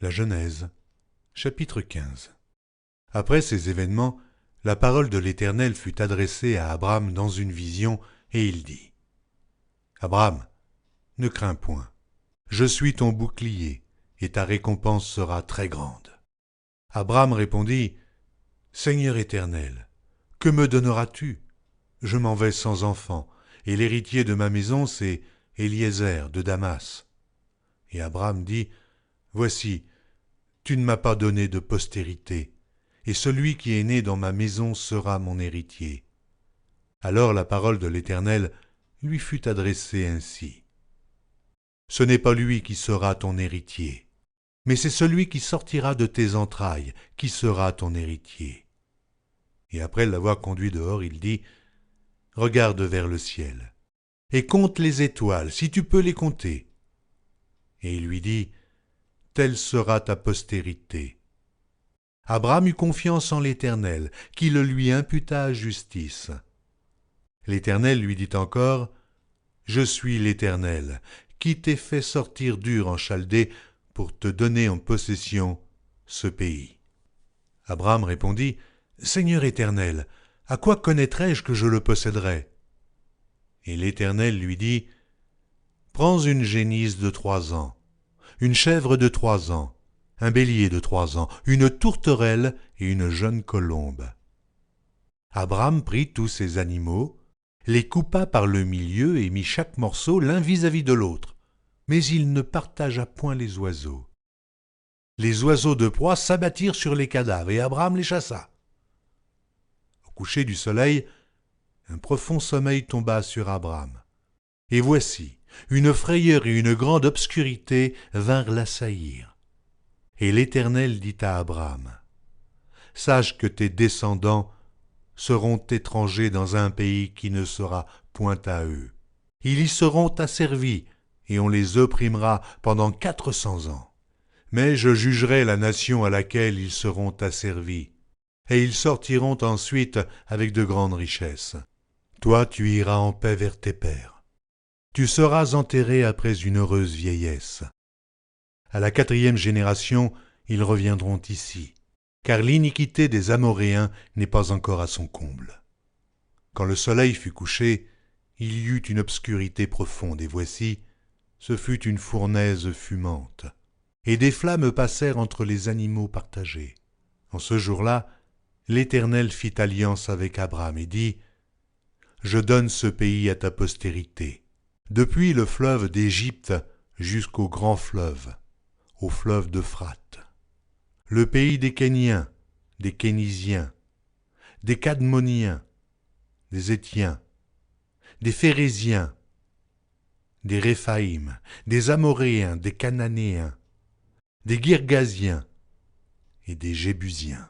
La Genèse, chapitre 15. Après ces événements, la parole de l'Éternel fut adressée à Abraham dans une vision, et il dit : Abraham, ne crains point, je suis ton bouclier, et ta récompense sera très grande. Abraham répondit : Seigneur Éternel, que me donneras-tu ? Je m'en vais sans enfant, et l'héritier de ma maison, c'est Éliézer de Damas. Et Abraham dit : Voici, tu ne m'as pas donné de postérité, et celui qui est né dans ma maison sera mon héritier. Alors la parole de l'Éternel lui fut adressée ainsi : Ce n'est pas lui qui sera ton héritier, mais c'est celui qui sortira de tes entrailles qui sera ton héritier. Et après l'avoir conduit dehors, il dit : Regarde vers le ciel, et compte les étoiles, si tu peux les compter. Et il lui dit : Telle sera ta postérité. Abraham eut confiance en l'Éternel, qui le lui imputa à justice. L'Éternel lui dit encore : Je suis l'Éternel, qui t'ai fait sortir d'Ur en Chaldée pour te donner en possession ce pays. Abraham répondit : Seigneur Éternel, à quoi connaîtrai-je que je le posséderai ? Et l'Éternel lui dit : Prends une génisse de 3 ans, une chèvre de 3 ans, un bélier de 3 ans, une tourterelle et une jeune colombe. Abraham prit tous ces animaux, les coupa par le milieu et mit chaque morceau l'un vis-à-vis de l'autre, mais il ne partagea point les oiseaux. Les oiseaux de proie s'abattirent sur les cadavres, et Abraham les chassa. Au coucher du soleil, un profond sommeil tomba sur Abraham. Et voici, une frayeur et une grande obscurité vinrent l'assaillir. Et l'Éternel dit à Abraham : Sache que tes descendants seront étrangers dans un pays qui ne sera point à eux. Ils y seront asservis, et on les opprimera pendant 400 ans. Mais je jugerai la nation à laquelle ils seront asservis, et ils sortiront ensuite avec de grandes richesses. Toi, tu iras en paix vers tes pères. Tu seras enterré après une heureuse vieillesse. À la 4e génération, ils reviendront ici, car l'iniquité des Amoréens n'est pas encore à son comble. Quand le soleil fut couché, il y eut une obscurité profonde, et voici, ce fut une fournaise fumante, et des flammes passèrent entre les animaux partagés. En ce jour-là, l'Éternel fit alliance avec Abraham et dit : Je donne ce pays à ta postérité, depuis le fleuve d'Égypte jusqu'au grand fleuve, au fleuve d'Euphrate, le pays des Kéniens, des Kénisiens, des Cadmoniens, des Étiens, des Phéréziens, des Réphaïm, des Amoréens, des Cananéens, des Girgasiens et des Jébusiens.